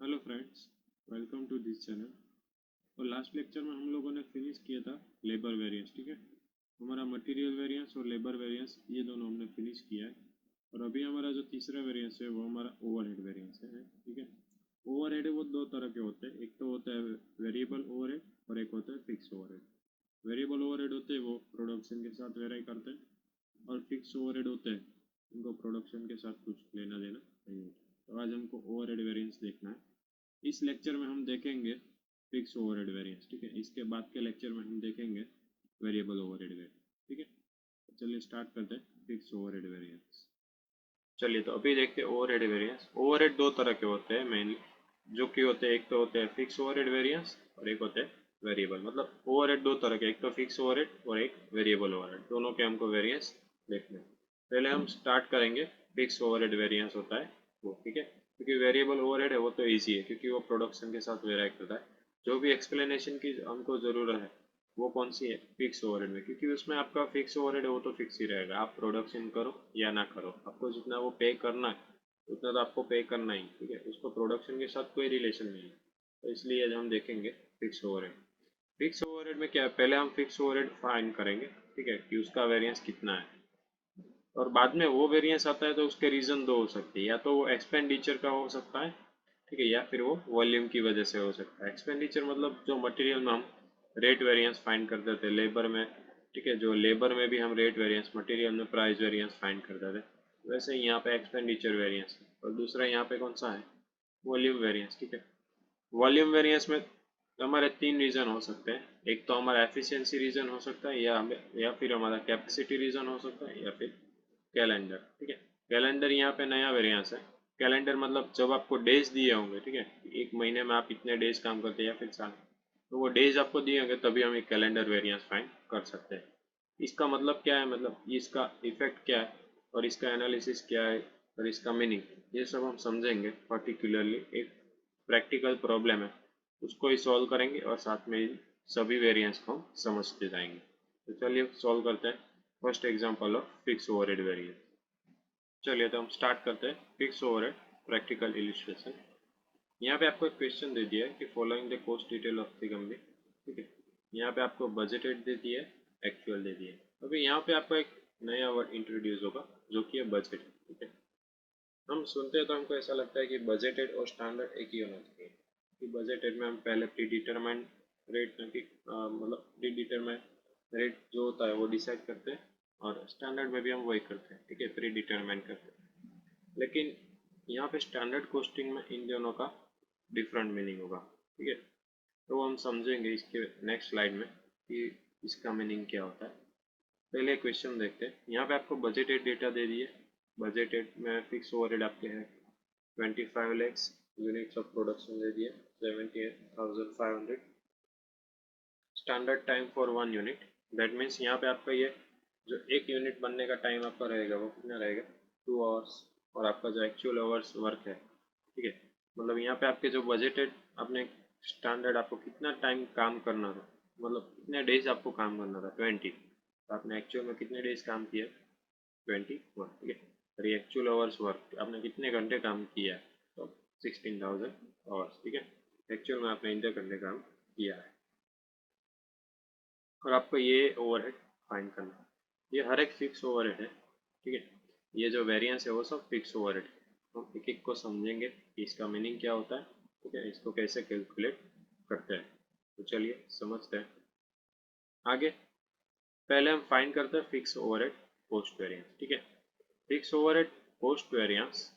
Hello friends, welcome to this channel. और last lecture में हम लोगों ने फिनिश किया था लेबर वेरिएंस। ठीक है, हमारा मटेरियल वेरिएंस और लेबर वेरिएंस ये दोनों हमने फिनिश किया है। और अभी हमारा जो तीसरा वेरिएंस है वो हमारा ओवरहेड वेरिएंस है। ठीक है, ओवरहेड वो दो तरह के होते हैं, एक तो होता है वेरिएबल ओवरहेड और एक होता है फिक्स ओवरहेड। वेरिएबल ओवरहेड होते हैं वो प्रोडक्शन के साथ वेरी करते हैं, और फिक्स ओवरहेड होते हैं उनको प्रोडक्शन के साथ कुछ लेना देना नहीं होता। तो आज हमको ओवरहेड वेरिएंस देखना है। इस लेक्चर में हम देखेंगे फिक्स ओवरहेड वेरिएंस। ठीक है, इसके बाद के लेक्चर में हम देखेंगे वेरिएबल ओवरहेड वेरिएंस। ठीक है, तो चलिए स्टार्ट करते हैं फिक्स ओवरहेड वेरिएंस। चलिए, तो अभी देखते हैं ओवरहेड वेरिएंस। ओवरहेड दो तरह के होते हैं मेनली, जो कि होते हैं, एक तो होते हैं फिक्स ओवरहेड वेरिएंस और एक होते हैं वेरिएबल। मतलब ओवरहेड दो तरह के, एक तो फिक्स ओवरहेड और एक वेरिएबल ओवरहेड, दोनों के हमको वेरिएंस देखने हैं। पहले हम स्टार्ट करेंगे फिक्स ओवरहेड वेरिएंस होता है वो। ठीक है, क्योंकि वेरिएबल ओवरहेड है वो तो ईजी है, क्योंकि वो प्रोडक्शन के साथ वेरी करता है। जो भी एक्सप्लेनेशन की हमको ज़रूरत है वो कौन सी है, फिक्स ओवरहेड में, क्योंकि उसमें आपका फिक्स ओवरहेड है वो तो फिक्स ही रहेगा। आप प्रोडक्शन करो या ना करो, आपको जितना वो पे करना है उतना तो आपको पे करना ही। ठीक है, उसको प्रोडक्शन के साथ कोई रिलेशन नहीं है। तो इसलिए आज हम देखेंगे फिक्स ओवरहेड। फिक्स ओवरहेड में क्या है, पहले हम फिक्स ओवरहेड फाइंड करेंगे। ठीक है, कि उसका वेरिएंस कितना है, और बाद में वो वेरिएंस आता है तो उसके रीज़न दो हो सकते हैं, या तो वो एक्सपेंडिचर का हो सकता है, ठीक है, या फिर वो वॉल्यूम की वजह से हो सकता है। एक्सपेंडिचर मतलब जो मटेरियल में हम रेट वेरिएंस फाइंड करते थे लेबर में। ठीक है, जो लेबर में भी हम रेट वेरिएंस, मटेरियल में प्राइस वेरिएंस फाइंड करते थे, वैसे ही यहाँ पे एक्सपेंडिचर वेरिएंस। और दूसरा यहाँ पे कौन सा है, वॉल्यूम वेरिएंस। ठीक है, वॉल्यूम वेरिएंस में हमारे तीन रीज़न हो सकते हैं। एक तो हमारा एफिशिएंसी रीज़न हो सकता है, या फिर हमारा कैपेसिटी रीज़न हो सकता है, या फिर कैलेंडर। ठीक है, कैलेंडर यहाँ पे नया वेरिएंस है। कैलेंडर मतलब जब आपको डेज दिए होंगे, ठीक है, एक महीने में आप इतने डेज काम करते हैं या फिर साल, तो वो डेज आपको दिए होंगे तभी हम एक कैलेंडर वेरिएंस फाइंड कर सकते हैं। इसका मतलब क्या है, मतलब इसका इफेक्ट क्या है और इसका एनालिसिस क्या है और इसका मीनिंग, ये सब हम समझेंगे। पर्टिकुलरली एक प्रैक्टिकल प्रॉब्लम है उसको ही सॉल्व करेंगे और साथ में इन सभी वेरिएंस को हम समझते जाएंगे। तो चलिए सॉल्व करते हैं first example of fix overhead variance. चलिए, तो हम स्टार्ट करते हैं फिक्स ओवरहेड प्रैक्टिकल इलिस्ट्रेशन। यहाँ पे आपको एक क्वेश्चन दे दिया है कि following the cost detail of the company. ठीक है, यहाँ पे आपको बजटेड दे दिया है, एक्चुअल दे दिया है। अभी यहाँ पे आपको एक नया वर्ड इंट्रोड्यूस होगा जो कि है बजट। ठीक है, हम सुनते हैं तो हमको ऐसा लगता है कि बजटेड और स्टैंडर्ड एक ही होना चाहिए। कि बजटेड में हम पहले प्री डिटरमाइंड रेट, मतलब प्री डिटरमाइंड रेट जो होता है वो डिसाइड करते हैं, और स्टैंडर्ड में भी हम वही करते हैं। ठीक है, प्री डिटरमाइंड करते हैं। लेकिन यहाँ पे स्टैंडर्ड कोस्टिंग में इन दोनों का डिफरेंट मीनिंग होगा। ठीक है, तो हम समझेंगे इसके नेक्स्ट स्लाइड में कि इसका मीनिंग क्या होता है। पहले क्वेश्चन देखते हैं। यहाँ पे आपको बजटेड डेटा दे दिए। बजटेड में फिक्स ओवरहेड आपके हैं 25 lakhs, यूनिट्स ऑफ प्रोडक्शन दे दिए 78,500, standard time for one unit. That means यहाँ पे आपका ये जो एक यूनिट बनने का टाइम आपका रहेगा वो कितना रहेगा, 2 आवर्स। और आपका जो एक्चुअल आवर्स वर्क है, ठीक है, मतलब यहाँ पे आपके जो बजटेड आपने स्टैंडर्ड आपको कितना टाइम काम करना था, मतलब कितने डेज आपको काम करना था 20, तो आपने एक्चुअल में कितने डेज काम किया, 21। ठीक है, और ये एक्चुअल आवर्स वर्क आपने कितने घंटे काम किया है, तो 16,000 आवर्स। ठीक है, एक्चुअल में आपने इतने घंटे काम किया है, और आपको ये ओवरहेड फाइंड करना है। ये हर एक फिक्स ओवरहेड है। ठीक है, ये जो वेरिएंस है वो सब फिक्स ओवरहेड है। हम एक एक को समझेंगे कि इसका मीनिंग क्या होता है। ठीक है, इसको कैसे कैलकुलेट करते हैं, तो चलिए समझते हैं आगे। पहले हम फाइंड करते हैं फिक्स ओवरहेड कॉस्ट वेरिएंस। ठीक है, fix overhead cost variance,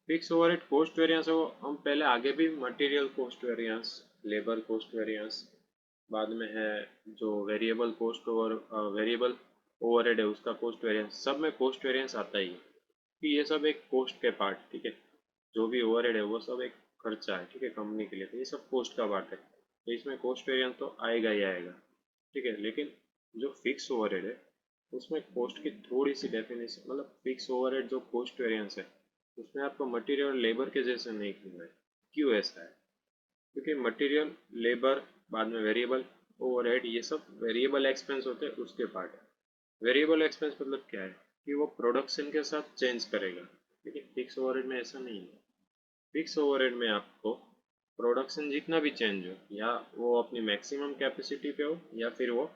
fix overhead cost variance है वो हम पहले आगे भी material cost variance, labour cost variance, बाद में है जो वेरिएबल कॉस्ट और वेरिएबल ओवरहेड है उसका कॉस्ट वेरिएंस, सब में कॉस्ट वेरिएंस आता ही है कि ये सब एक कॉस्ट के पार्ट। ठीक है, जो भी ओवरहेड है वो सब एक खर्चा है। ठीक है, कंपनी के लिए, तो ये सब कॉस्ट का पार्ट है, तो इसमें कॉस्ट वेरिएंस तो आएगा ही आएगा। ठीक है, लेकिन जो फिक्स ओवरहेड है उसमें कॉस्ट की थोड़ी सी डेफिनेशन, मतलब फिक्स ओवरहेड जो कॉस्ट वेरिएंस है उसमें आपको मटेरियल और लेबर के जैसे नहीं करना है। क्यों ऐसा है, क्योंकि मटेरियल, लेबर, बाद में वेरिएबल ओवरहेड, ये सब वेरिएबल एक्सपेंस होते हैं उसके पार्ट है। वेरिएबल एक्सपेंस मतलब क्या है कि वो प्रोडक्शन के साथ चेंज करेगा, लेकिन फिक्स ओवरहेड में ऐसा नहीं है। फिक्स ओवरहेड में आपको प्रोडक्शन जितना भी चेंज हो, या वो अपनी मैक्सिमम कैपेसिटी पे हो या फिर वो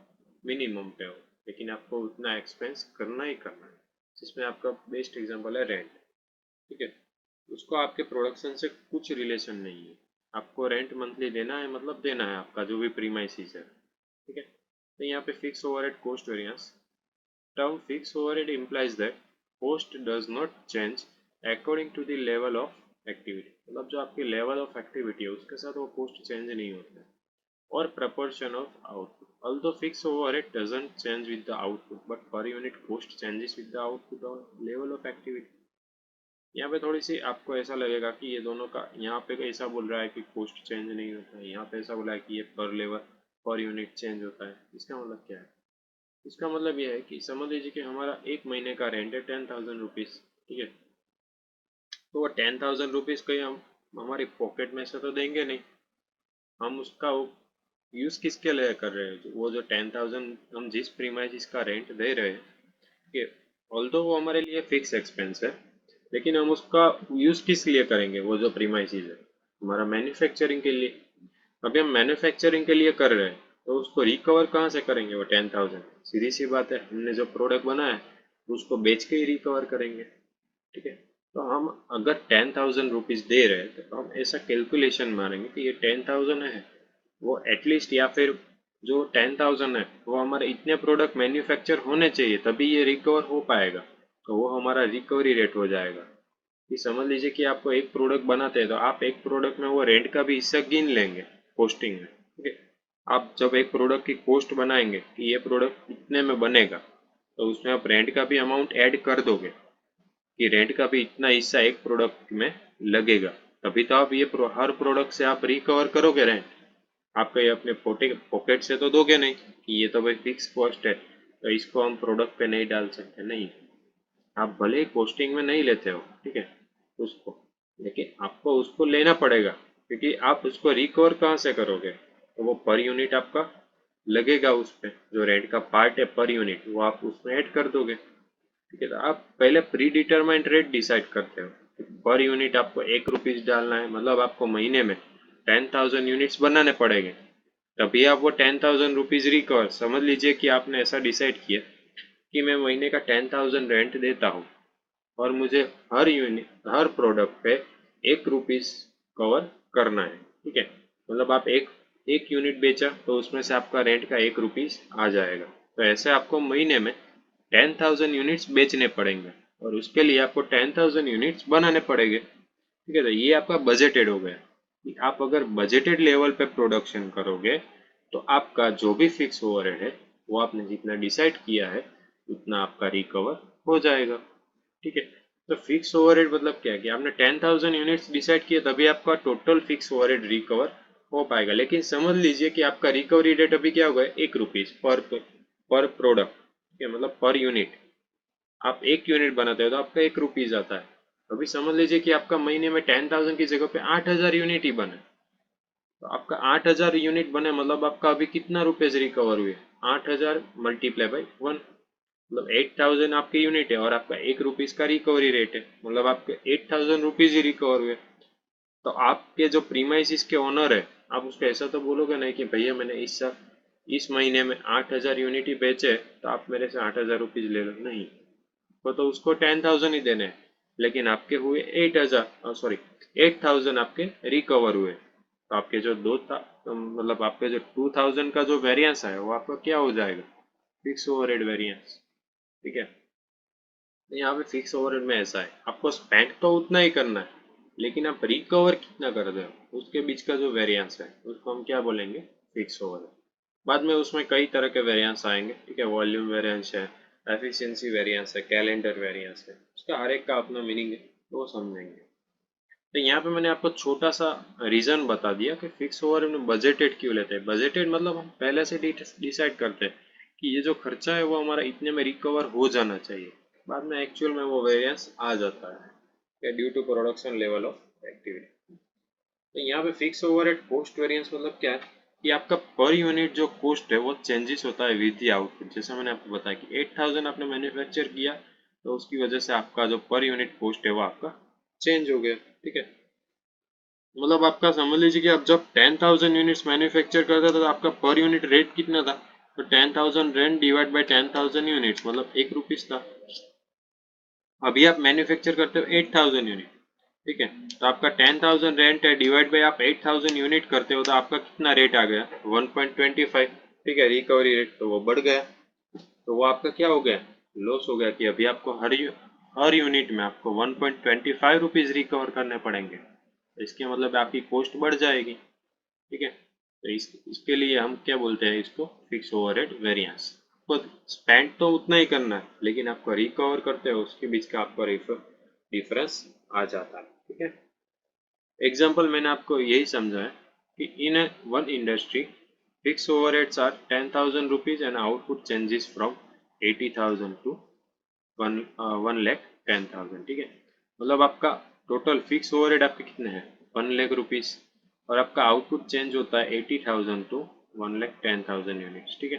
मिनिमम पे हो, लेकिन आपको उतना एक्सपेंस करना ही करना है। जिसमें आपका बेस्ट एग्जांपल है रेंट, ठीक है। उसको आपके प्रोडक्शन से कुछ रिलेशन नहीं है। आपको रेंट मंथली देना है, मतलब देना है आपका जो भी प्रीमाइसिस है, ठीक है। तो यहाँ पे fix overhead cost variance, term fixed overhead implies that cost does not change according to the level of activity, मतलब जो आपकी लेवल ऑफ एक्टिविटी है उसके साथ वो कॉस्ट चेंज नहीं होता है, और proportion of output. Although fixed overhead doesn't change with the output, but per unit cost changes with the output or level of activity. यहाँ पे थोड़ी सी आपको ऐसा लगेगा कि ये दोनों का, यहाँ पे ऐसा बोल रहा है कि कोस्ट चेंज नहीं होता है, यहाँ पे ऐसा बोला है कि ये पर लेवल पर यूनिट चेंज होता है। इसका मतलब क्या है? इसका मतलब यह है कि समझ लीजिए कि हमारा एक महीने का रेंट है 10,000 रुपीज़, ठीक है। तो वो 10,000 रुपीज़ कहीं हम हमारी पॉकेट में से तो देंगे नहीं, हम उसका यूज़ किसके लिए कर रहे हैं? वो जो 10,000 हम जिस प्रीमाइस का रेंट दे रहे हैं, ठीक है, ऑल्दो वो हमारे लिए फिक्स एक्सपेंस है, लेकिन हम उसका यूज़ किस लिए करेंगे? वो जो प्रीमाइस है हमारा मैन्युफैक्चरिंग के लिए। अभी हम मैन्युफैक्चरिंग के लिए कर रहे हैं, तो उसको रिकवर कहाँ से करेंगे? वो 10,000, सीधी सी बात है, हमने जो प्रोडक्ट बनाया है उसको बेच के ही रिकवर करेंगे, ठीक है। तो हम अगर 10,000 रुपीज़ दे रहे हैं तो हम ऐसा कैलकुलेशन मारेंगे कि ये 10,000 है, वो एटलीस्ट, या फिर जो 10,000 है वो हमारे इतने प्रोडक्ट मैन्युफैक्चर होने चाहिए तभी ये रिकवर हो पाएगा, तो वो हमारा रिकवरी रेट हो जाएगा। कि समझ लीजिए कि आपको एक प्रोडक्ट बनाते हैं तो आप एक प्रोडक्ट में वो रेंट का भी हिस्सा गिन लेंगे कॉस्टिंग में, ठीक है। आप जब एक प्रोडक्ट की कॉस्ट बनाएंगे कि ये प्रोडक्ट इतने में बनेगा, तो उसमें आप रेंट का भी अमाउंट ऐड कर दोगे कि रेंट का भी इतना हिस्सा एक प्रोडक्ट में लगेगा, तभी तो आप ये हर प्रोडक्ट से आप रिकवर करोगे रेंट। आप कहीं अपने पॉकेट से तो दोगे नहीं कि ये तो भाई फिक्स कॉस्ट है तो इसको हम प्रोडक्ट पे नहीं डाल सकते, नहीं। आप भले ही कॉस्टिंग में नहीं लेते हो, ठीक है, उसको, लेकिन आपको उसको लेना पड़ेगा, क्योंकि आप उसको रिकवर कहाँ से करोगे? तो वो पर यूनिट आपका लगेगा, उस पे जो रेंट का पार्ट है पर यूनिट वो आप उसमें ऐड कर दोगे, ठीक है। तो आप पहले प्री डिटरमाइंड रेट डिसाइड करते हो, पर यूनिट आपको 1 रुपीज़ डालना है, मतलब आपको महीने में 10,000 यूनिट्स बनाने पड़ेंगे, तभी आप वो 10,000 रुपीज़ रिकवर। समझ लीजिए कि आपने ऐसा डिसाइड किया कि मैं महीने का 10,000 रेंट देता हूँ और मुझे हर यूनिट, हर प्रोडक्ट पे 1 रुपीज़ कवर करना है, ठीक है। मतलब आप एक एक यूनिट बेचा तो उसमें से आपका रेंट का 1 रुपीज़ आ जाएगा। तो ऐसे आपको महीने में 10,000 यूनिट्स बेचने पड़ेंगे और उसके लिए आपको 10,000 यूनिट्स बनाने पड़ेंगे, ठीक है। तो ये आपका बजटेड हो गया कि आप अगर बजटेड लेवल पे प्रोडक्शन करोगे तो आपका जो भी फिक्स ओवरहेड है वो आपने जितना डिसाइड किया है उतना आपका रिकवर हो जाएगा, ठीक है। तो फिक्स ओवरहेड मतलब क्या है कि आपने 10,000 यूनिट्स डिसाइड किए तभी आपका टोटल फिक्स ओवरहेड रिकवर हो पाएगा। लेकिन समझ लीजिए कि आपका रिकवरी रेट अभी क्या होगा? 1 रुपीज़ पर प्रोडक्ट, ठीक है, मतलब पर यूनिट। आप एक यूनिट बनाते हो तो आपका 1 रुपीज़ आता है। अभी समझ लीजिए कि आपका महीने में 10,000 की जगह पे 8,000 यूनिट ही बने, तो आपका 8,000 यूनिट बने मतलब आपका अभी कितना रुपए रिकवर हुए? 8,000 मल्टीप्लाई बाई 1, मतलब 8,000 आपके यूनिट है और आपका 1 रुपीज़ का रिकवरी रेट है, मतलब आपके 8,000 रुपीज़ ही रिकवर हुए। तो आपके जो प्रीमाइसिस के ओनर है, आप उसको ऐसा तो बोलोगे नहीं कि भैया मैंने इस महीने में 8,000 यूनिट ही बेचे तो आप मेरे से 8,000 रुपीज़ ले लो, नहीं। तो उसको 10,000 ही देने हैं, लेकिन आपके हुए 8,000, सॉरी 8,000 आपके रिकवर हुए। तो आपके जो मतलब आपके जो 2,000 का जो वेरिएंस है वो आपका क्या हो जाएगा? फिक्स ओवरहेड वेरिएंस, ठीक है। तो यहाँ पे फिक्स ओवरहेड में ऐसा है, आपको स्पेंड तो उतना ही करना है, लेकिन आप रिकवर कितना कर रहे हो उसके बीच का जो वेरिएंस है उसको हम क्या बोलेंगे? Fix overhead. बाद में उसमें कई तरह के वेरिएंस आएंगे, ठीक है, वॉल्यूम वेरिएंस है, एफिशिएंसी वेरिएंस है, कैलेंडर वेरिएंस है, उसका हर एक का अपना मीनिंग है, तो वो समझेंगे। तो यहाँ पे मैंने आपको छोटा सा रीजन बता दिया कि फिक्स ओवरहेड में बजटेड क्यों लेते हैं। बजटेड मतलब हम पहले से डिसाइड करते हैं कि ये जो खर्चा है वो हमारा इतने में रिकवर हो जाना चाहिए, बाद में एक्चुअल में वो वेरिएंस आ जाता है due to production level of activity. तो यहाँ पे फिक्स ओवरहेड कॉस्ट वेरिएंस मतलब क्या है कि आपका पर यूनिट जो कॉस्ट है वो चेंजेस होता है विद द आउटपुट। जैसे मैंने आपको बताया कि 8,000 आपने मैन्युफैक्चर किया तो उसकी वजह से आपका जो पर यूनिट कॉस्ट है वो आपका चेंज हो गया, ठीक है। मतलब आपका समझ लीजिए कि आप जब 10,000 यूनिट्स मैन्युफैक्चर करते थे तो आपका पर यूनिट रेट कितना था, तो 10,000 रेंट डिवाइड बाय 10,000 यूनिट्स मतलब 1 रुपीज था। अभी आप मैन्युफैक्चर करते हो 8,000 यूनिट, ठीक है, तो आपका 10,000 रेंट है डिवाइड बाय आप 8,000 यूनिट करते हो तो आपका कितना रेट आ गया 1.25, ठीक है, रिकवरी रेट, तो वो बढ़ गया, तो वो आपका क्या हो गया, लॉस हो गया कि अभी आपको हर यूनिट में आपको 1.25 रुपीज रिकवर करने पड़ेंगे, तो इसके मतलब आपकी कॉस्ट बढ़ जाएगी, ठीक है, तो इसके लिए हम क्या बोलते हैं इसको, फिक्स ओवरहेड वेरिएंस। तो स्पेंड तो उतना ही करना है लेकिन आपको रिकवर करते हो उसके बीच का आपको डिफरेंस आ जाता है, ठीक है। एग्जाम्पल मैंने आपको यही समझा है कि in one industry fix overheads are 10,000 rupees and output changes from 80,000 to 1,10,000, ठीक है, मतलब आपका टोटल फिक्स ओवरहेड आपके कितने हैं 1,00,000 रुपीज और आपका आउटपुट चेंज होता है 80,000 टू 1,10,000 यूनिट्स, ठीक है।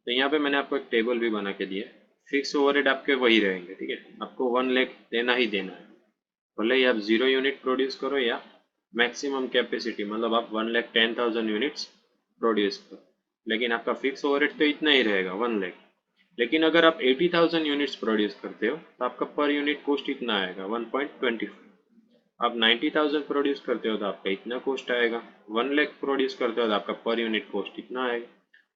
तो यहाँ पे मैंने आपको एक टेबल भी बना के दिया, फिक्स ओवरहेड आपके वही रहेंगे, ठीक है, आपको 1,00,000 देना ही देना है, भले ही आप 0 यूनिट प्रोड्यूस करो या मैक्सिमम कैपेसिटी मतलब आप 1,10,000 यूनिट्स प्रोड्यूस करो, लेकिन आपका फिक्स ओवरहेड तो इतना ही रहेगा 1,00,000। लेकिन अगर आप 80,000 यूनिट्स प्रोड्यूस करते हो तो आपका पर यूनिट कॉस्ट इतना आएगा 1.25। आप 90,000 प्रोड्यूस करते हो तो आपका इतना कॉस्ट आएगा, 1,00,000 प्रोड्यूस करते हो तो आपका पर यूनिट कॉस्ट इतना आएगा,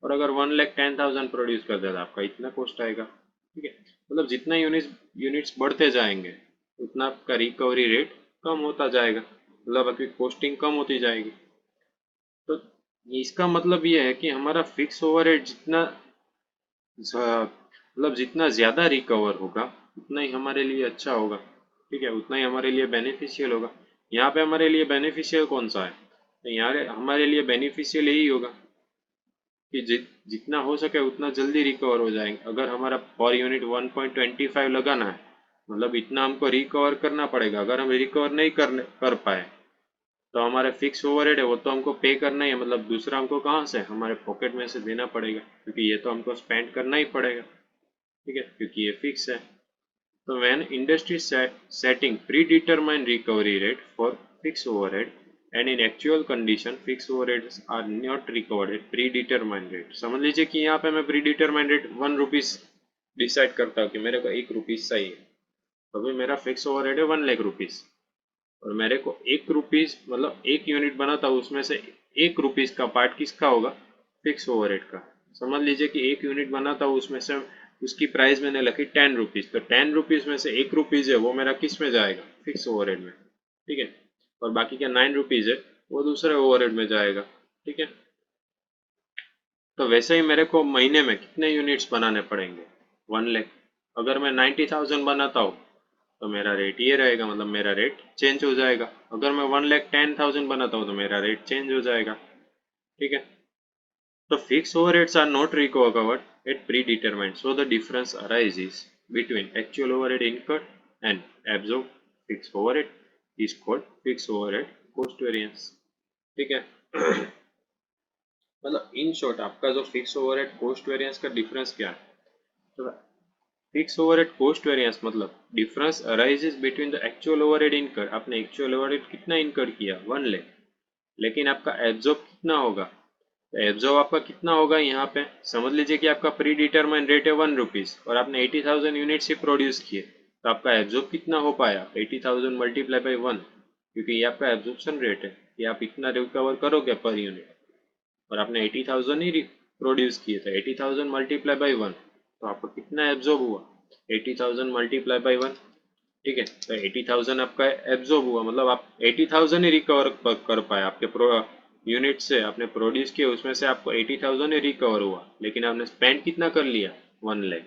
और अगर 1,10,000 प्रोड्यूस करते हो तो आपका इतना कॉस्ट आएगा, ठीक है, मतलब जितना यूनिट्स बढ़ते जाएंगे उतना आपका रिकवरी रेट कम होता जाएगा, मतलब आपकी कॉस्टिंग कम होती जाएगी। तो इसका मतलब ये है कि हमारा फिक्स ओवरहेड जितना मतलब जितना ज़्यादा रिकवर होगा उतना ही हमारे लिए अच्छा होगा, ठीक है, उतना ही हमारे लिए बेनिफिशियल होगा। यहाँ पे हमारे लिए बेनिफिशियल कौन सा है, तो यहाँ हमारे लिए बेनिफिशियल यही होगा कि जितना हो सके उतना जल्दी रिकवर हो जाएंगे। अगर हमारा पर यूनिट 1.25 लगाना है मतलब इतना हमको रिकवर करना पड़ेगा, अगर हम रिकवर नहीं कर पाए तो हमारे फिक्स ओवरहेड है वो तो हमको पे करना ही है, मतलब दूसरा हमको कहाँ से हमारे पॉकेट में से देना पड़ेगा क्योंकि ये तो हमको स्पेंड करना ही पड़ेगा, ठीक है, क्योंकि ये फिक्स है। So when industry setting predetermined recovery rate for fixed overhead and in actual condition fixed overheads are not recovered at predetermined rate, समझ लीजिए कि यहाँ पे मैं predetermined rate 1 रुपीज डिसाइड करता हूँ कि मेरे को 1 रुपीज चाहिए, तो अभी मेरा फिक्स ओवरहेड है 1,00,000 रुपीज और मेरे को 1 रुपीज मतलब 1 यूनिट बनाता हूँ उसमें से 1 रुपीज का पार्ट किसका होगा, फिक्स ओवरहेड का। समझ लीजिए कि 1 यूनिट बनाता हूँ उसमें से उसकी प्राइस मैंने रखी 10 रुपीज, तो 10 रुपीज में से 1 रुपीज है वो मेरा किस में जाएगा, फिक्स ओवरहेड में, ठीक है, और बाकी का 9 रुपीज है वो दूसरे ओवरहेड में जाएगा, ठीक है। तो वैसे ही मेरे को महीने में कितने यूनिट्स बनाने पड़ेंगे 1,00,000, अगर मैं 90,000 बनाता हूँ तो मेरा रेट ये रहेगा, मतलब मेरा रेट चेंज हो जाएगा, अगर मैं 1,10,000 बनाता हूँ तो मेरा रेट चेंज हो जाएगा, ठीक है। तो fix overheads are not recovered at predetermined, so the difference arises between actual overhead incurred and absorbed fixed overhead is called fixed overhead cost variance, ठीक है। मतलब इन शॉर्ट आपका जो फिक्स ओवरहेड कॉस्ट वेरिएंस का difference क्या है, तो fix overhead cost variance मतलब difference arises between the actual overhead incurred, आपने एक्चुअल ओवरहेड कितना इनकर्ड किया 1,00,000, लेकिन आपका एब्जॉर्ब कितना होगा, तो एब्जॉर्ब आपका कितना होगा यहाँ पे समझ लीजिए कि आपका प्री डिटरमाइन रेट है 1 रुपीज और आपने 80,000 यूनिट्स ही प्रोड्यूस किए, तो आपका एब्जॉर्ब कितना हो पाया 80,000 मल्टीप्लाई बाई 1, क्योंकि ये आपका एब्जॉर्प्शन रेट है कि आप इतना रिकवर करोगे पर यूनिट, और आपने 80,000 ही प्रोड्यूस किए थे, 80,000 मल्टीप्लाई बाई 1, तो आपको कितना एब्जॉर्ब हुआ 80,000 मल्टीप्लाई बाई 1, ठीक है, तो 80,000 आपका एब्जॉर्ब हुआ, मतलब आप 80,000 ही रिकवर कर पाए आपके यूनिट से आपने प्रोड्यूस किए उसमें से आपको 80,000 ही रिकवर हुआ, लेकिन आपने स्पेंड कितना कर लिया 1,00,000,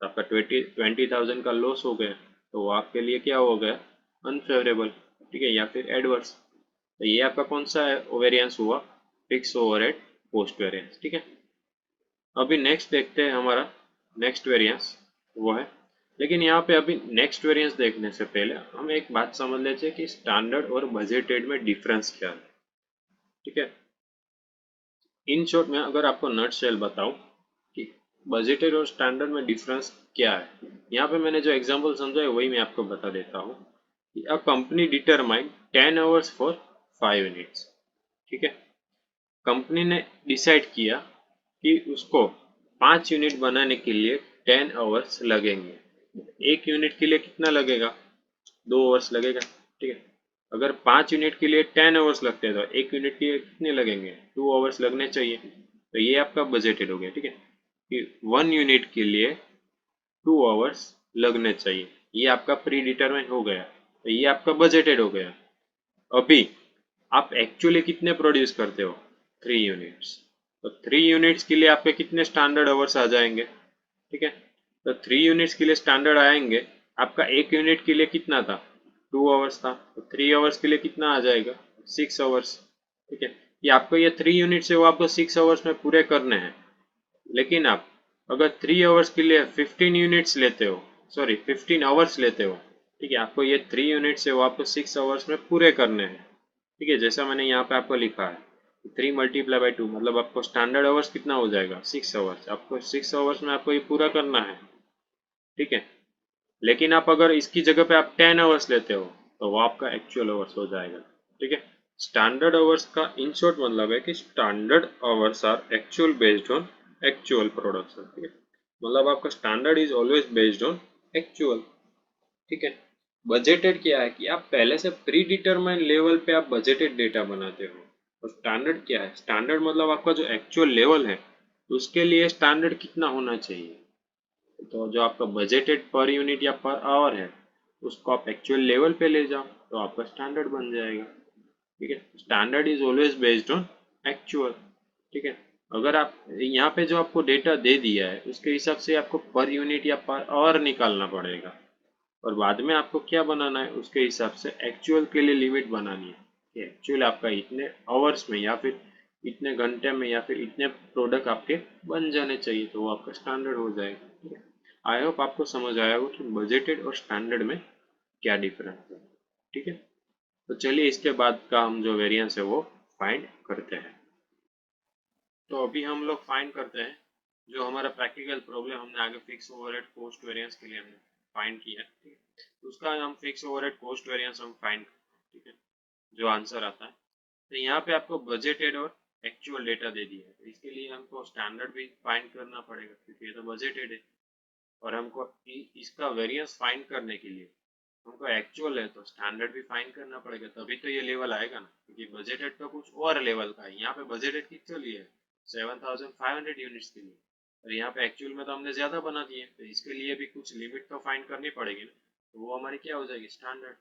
तो आपका 20,000 का लॉस हो गया, तो वो आपके लिए क्या हो गया अनफेवरेबल, ठीक है, या फिर एडवर्स। तो ये आपका कौन सा वेरिएंस हुआ, फिक्स ओवरहेड कॉस्ट वेरिएंस, ठीक है। अभी नेक्स्ट देखते हैं हमारा नेक्स्ट वेरिएंस वो है, लेकिन यहाँ पे अभी नेक्स्ट वेरिएंस देखने से पहले हम एक बात समझ लेते हैं कि स्टैंडर्ड और बजटेड में डिफरेंस क्या है, ठीक है। इन शॉर्ट में अगर आपको नट शेल बताऊं कि बजटेड और स्टैंडर्ड में डिफरेंस क्या है, यहाँ पे मैंने जो एग्जांपल समझा है वही मैं आपको बता देता हूँ कि a company determine 10 hours for 5 units. ठीक है, कंपनी ने डिसाइड किया कि उसको 5 यूनिट बनाने के लिए 10 आवर्स लगेंगे। एक यूनिट के लिए कितना लगेगा? 2 आवर्स लगेगा। ठीक है, अगर 5 यूनिट के लिए 10 आवर्स लगते हैं तो एक यूनिट के लिए कितने लगेंगे? 2 आवर्स लगने चाहिए। तो ये आपका बजटेड हो गया। ठीक है, कि 1 यूनिट के लिए 2 आवर्स लगने चाहिए, ये आपका प्री डिटरमाइन हो गया। तो ये आपका बजटेड हो गया। अभी आप एक्चुअली कितने प्रोड्यूस करते हो? 3 यूनिट्स। तो 3 यूनिट्स के लिए आपके कितने स्टैंडर्ड आवर्स आ जाएंगे? ठीक है, तो 3 यूनिट्स के लिए स्टैंडर्ड आएंगे। आपका एक यूनिट के लिए कितना था? 2 आवर्स था। तो 3 आवर्स के लिए कितना आ जाएगा? 6 आवर्स। ठीक है, ये आपको ये 3 यूनिट्स है वो आपको 6 आवर्स में पूरे करने हैं। लेकिन आप अगर 3 आवर्स के लिए 15 यूनिट्स लेते हो, सॉरी 15 आवर्स लेते हो, ठीक है, आपको ये 3 यूनिट्स है वो आपको 6 आवर्स में पूरे करने हैं। ठीक है, जैसा मैंने यहाँ पे आपको लिखा है 3 मल्टीप्लाई बाई 2, मतलब आपको स्टैंडर्ड आवर्स कितना हो जाएगा? 6 आवर्स। आपको 6 आवर्स में आपको ये पूरा करना है। ठीक है, लेकिन आप अगर इसकी जगह पे आप 10 आवर्स लेते हो तो वो आपका एक्चुअल आवर्स हो जाएगा। ठीक है, स्टैंडर्ड आवर्स का इन शॉर्ट मतलब है कि standard hours are actual based on actual production. ठीक है, मतलब आपका standard is always based on actual. ठीक है, बजटेड क्या है कि आप पहले से प्री डिटरमाइन लेवल पे आप बजटेड डेटा बनाते हो। और स्टैंडर्ड क्या है? स्टैंडर्ड मतलब आपका जो एक्चुअल लेवल है उसके लिए स्टैंडर्ड कितना होना चाहिए। तो जो आपका बजटेड पर यूनिट या पर आवर है उसको आप एक्चुअल लेवल पे ले जाओ तो आपका स्टैंडर्ड बन जाएगा। ठीक है, standard is always based on actual. ठीक है, अगर आप यहाँ पे जो आपको डेटा दे दिया है उसके हिसाब से आपको पर यूनिट या पर आवर निकालना पड़ेगा, और बाद में आपको क्या बनाना है उसके हिसाब से एक्चुअल के लिए लिमिट बनानी है कि एक्चुअल आपका इतने आवर्स में या फिर इतने घंटे में या फिर इतने प्रोडक्ट आपके बन जाने चाहिए, तो वो आपका स्टैंडर्ड हो जाएगा। ठीक है, आई होप आपको समझ आया हो कि बजटेड और स्टैंडर्ड में क्या डिफरेंस है। ठीक है, तो चलिए इसके बाद का हम जो वेरिएंस है वो फाइंड करते हैं। तो अभी हम लोग फाइंड करते हैं जो हमारा प्रैक्टिकल प्रॉब्लम हमने आगे फिक्स ओवरहेड कॉस्ट वेरिएंस के लिए हमने फाइंड किया है। ठीक है, तो उसका हम फिक्स ओवरहेड कॉस्ट वेरिएंस हम फाइंड करते हैं। ठीक है, जो आंसर आता है, तो यहाँ पे आपको बजटेड और एक्चुअल डेटा दे दिया है, तो इसके लिए हमको स्टैंडर्ड भी फाइंड करना पड़ेगा क्योंकि ये तो बजटेड है। और हमको इसका वेरिएंस फाइंड करने के लिए हमको एक्चुअल है तो स्टैंडर्ड भी फाइंड करना पड़ेगा, तभी तो ये लेवल आएगा ना, क्योंकि बजटेड तो कुछ और लेवल का है। यहाँ पे बजटेड कितने लिए है? 7500 यूनिट्स के लिए, और यहाँ पे एक्चुअल में तो हमने ज्यादा बना दिए, तो इसके लिए भी कुछ लिमिट तो फाइंड करनी पड़ेगी ना, तो वो हमारी क्या हो जाएगी? स्टैंडर्ड।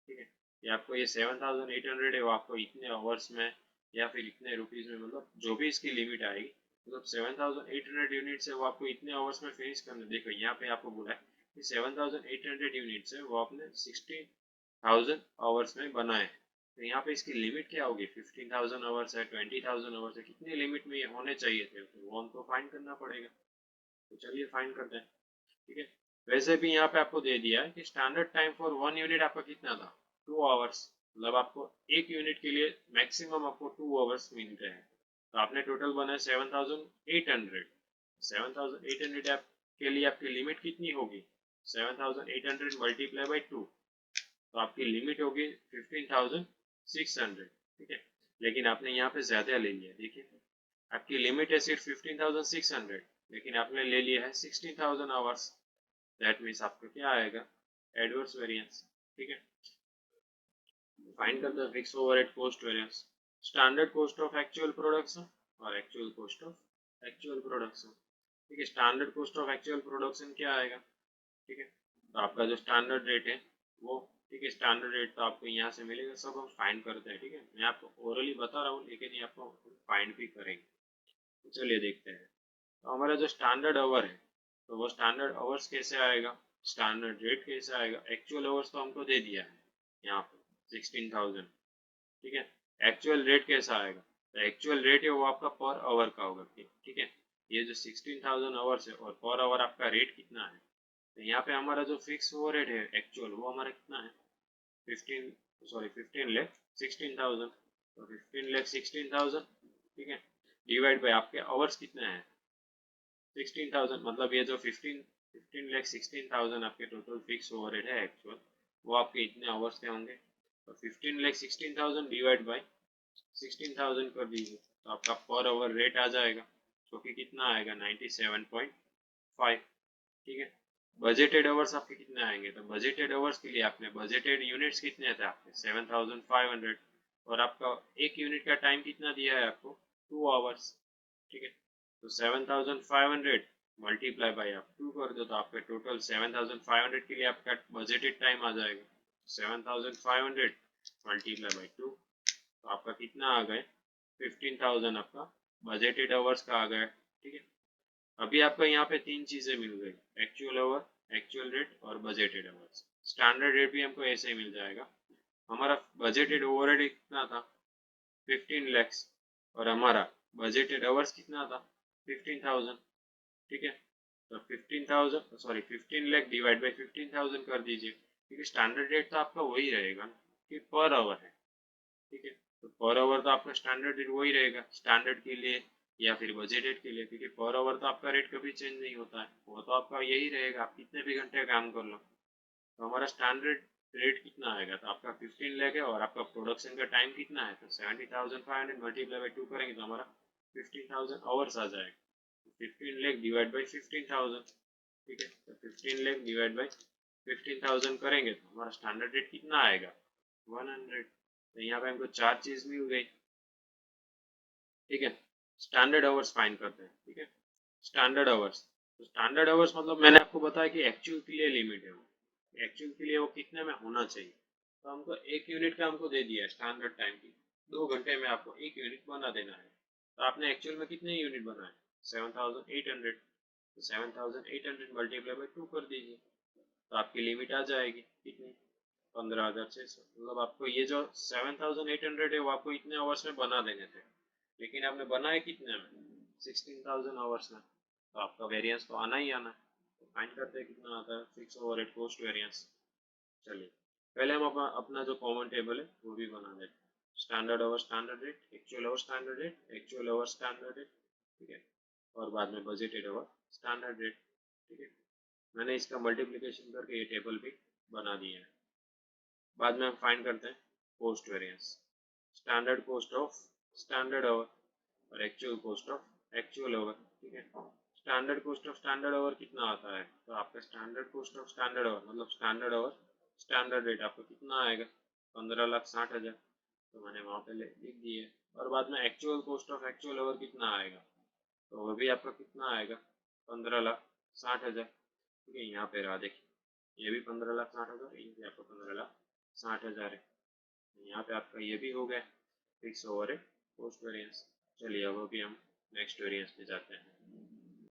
ठीक है, ये आपको ये 7800 है वो आपको इतने आवर्स में या फिर इतने रुपीज में, मतलब जो भी इसकी लिमिट आएगी, मतलब 7800 यूनिट्स है वो आपको इतने आवर्स में फिनिश करने। देखो यहाँ पे आपको बोला है कि 7800 यूनिट्स है वो आपने 16,000 आवर्स में बनाए। तो यहाँ पे इसकी लिमिट क्या होगी? 15,000 आवर्स है, 20,000 आवर्स है, कितनी लिमिट में ये होने चाहिए थे, तो वो हमको फाइंड करना पड़ेगा। तो चलिए फाइंड करते हैं। ठीक है, वैसे भी यहाँ पे आपको दे दिया है कि स्टैंडर्ड टाइम फॉर 1 यूनिट आपका कितना था? 2 आवर्स। मतलब आपको एक यूनिट के लिए मैक्सिमम आपको 2 आवर्स मिलते हैं। तो आपने टोटल बनाया 7,800। 7,800 के लिए आपकी लिमिट कितनी होगी? 7,800 मल्टीप्लाई बाई 2, तो आपकी लिमिट होगी 15,600। ठीक है, लेकिन आपने यहाँ पे ज्यादा ले लिया। देखिए आपकी लिमिट है सिर्फ 15,600, लेकिन आपने ले लिया है 16,000 आवर्स। दैट मीन्स आपका क्या आएगा? Adverse variance. ठीक है, फाइंड करते हैं fix overhead cost variance, standard cost of actual production और actual cost of actual production. ठीक है, standard cost of actual production क्या आएगा? ठीक है, तो आपका जो स्टैंडर्ड रेट है वो, ठीक है, स्टैंडर्ड रेट तो आपको यहाँ से मिलेगा, सब हम फाइंड करते हैं। ठीक है, मैं आपको ओरली बता रहा हूँ लेकिन ये आपको फाइंड भी करेंगे। तो चलिए देखते हैं। तो हमारा जो स्टैंडर्ड आवर है तो वो स्टैंडर्ड आवर्स कैसे आएगा? स्टैंडर्ड रेट कैसे आएगा? एक्चुअल आवर्स तो हमको दे दिया है यहाँ पे 16,000। ठीक है, एक्चुअल रेट कैसा आएगा? तो एक्चुअल रेट है वो आपका पर आवर का होगा। ठीक है, ये जो 16,000 आवर्स है और पर आवर आपका रेट कितना है, तो यहाँ पे हमारा जो फिक्स ओवरहेड है एक्चुअल वो हमारा कितना है? 15 लाख 16,000। तो 15 लाख 16,000, ठीक है, डिवाइड बाय आपके आवर्स कितने हैं? 16,000, मतलब ये जो 15 लाख 16,000 आपके टोटल फिक्स ओवरहेड है एक्चुअल, वो आपके इतने आवर्स के होंगे। तो 15 लाख 16,000 डिवाइड बाई 16,000 कर दीजिए तो आपका पर आवर रेट आ जाएगा जो कि कितना आएगा 97.5। ठीक है। बजटेड आवर्स आपके कितने आएंगे तो बजटेड आवर्स के लिए आपने बजटेड यूनिट्स कितने थे आपके 7,500 और आपका एक यूनिट का टाइम कितना दिया है आपको 2 आवर्स। ठीक है। तो 7,500 मल्टीप्लाई बाई आप 2 कर दो तो आपका टोटल 7,500 के लिए आपका बजटेड टाइम आ जाएगा 7,500 मल्टीप्लाई बाई 2 तो आपका कितना आ गए 15,000 आपका बजटेड आवर्स का आ गया। ठीक है। अभी आपका यहाँ पे तीन चीजें मिल गई, एक्चुअल आवर, एक्चुअल रेट और बजटेड आवर्स। स्टैंडर्ड रेट भी हमको ऐसे ही मिल जाएगा। हमारा बजटेड ओवरहेड कितना था 15 लैक्स और हमारा बजटेड आवर्स कितना था 15,000। ठीक है। तो 15,000 सॉरी 15 लाख डिवाइड बाई 15,000 कर दीजिए क्योंकि स्टैंडर्ड रेट तो आपका वही रहेगा ना कि पर आवर है। ठीक है। तो पर आवर तो आपका स्टैंडर्ड रेट वही रहेगा स्टैंडर्ड के लिए या फिर बजटेड के लिए क्योंकि पर आवर तो आपका रेट कभी चेंज नहीं होता है, वो तो आपका यही रहेगा आप कितने भी घंटे काम कर लो। तो हमारा स्टैंडर्ड रेट कितना आएगा तो आपका 15 लाख है और आपका प्रोडक्शन का टाइम कितना है तो 70,500 मल्टीप्लाई बाई 2 करेंगे तो हमारा 15,000 आवर्स आ जाएगा। 15 लाख डिवाइड बाई 15,000। ठीक है। तो 15 लाख डिवाइड बाई 15,000 करेंगे तो हमारा स्टैंडर्ड रेट कितना आएगा 100। तो यहाँ पे हमको चार चीज मिल गई। ठीक है। स्टैंडर्ड आवर्स फाइंड करते हैं। ठीक है। स्टैंडर्ड आवर्स, तो स्टैंडर्ड आवर्स मतलब मैंने आपको बताया कि एक्चुअल के लिए लिमिट है, वो एक्चुअल के लिए वो कितने में होना चाहिए। तो हमको एक यूनिट का हमको दे दिया है स्टैंडर्ड टाइम की 2 घंटे में आपको एक यूनिट बना देना है। तो आपने एक्चुअल में कितने यूनिट बनाए 7,800। तो 7,800 मल्टीप्लाई बाई 2 कर दीजिए तो आपकी लिमिट आ जाएगी कितनी 15,600। मतलब आपको ये जो 7,800 है वो आपको इतने आवर्स में बना देने थे लेकिन आपने बनाए कितने में 16,000 आवर्स में। तो आपका वेरिएंस तो आना ही आना है। तो फाइंड करते हैं कितना आता है फिक्स ओवरहेड कॉस्ट वेरिएंस। चलिए पहले हम अपना जो कॉमन टेबल है वो भी बना देते हैं। Standard hour standard rate, actual our standard rate, actual our standard rate. ठीक है। और बाद में बजटेड आवर स्टैंडर्ड रेट। ठीक है। मैंने इसका मल्टीप्लिकेशन करके ये टेबल भी बना दिया है। बाद में हम फाइंड करते हैं cost variance, standard cost of standard hour और actual cost of actual hour. ठीक है। Standard cost of standard hour कितना आता है तो आपका standard cost of standard hour मतलब स्टैंडर्ड आवर स्टैंडर्ड रेट आपको कितना आएगा 15,60,000। तो मैंने वहाँ पे लिख दिए। और बाद में actual cost of actual our कितना आएगा तो वो भी आपका कितना आएगा 15,60,000। ठीक है। यहाँ पे रहा देखिए ये भी 15,60,000, ये भी आपका 15,60,000 है। यहाँ पे आपका ये भी हो गया फिक्स ओवर है पोस्ट वेरिएंस। चलिए अब अभी हम नेक्स्ट वेरिएंस पे जाते हैं।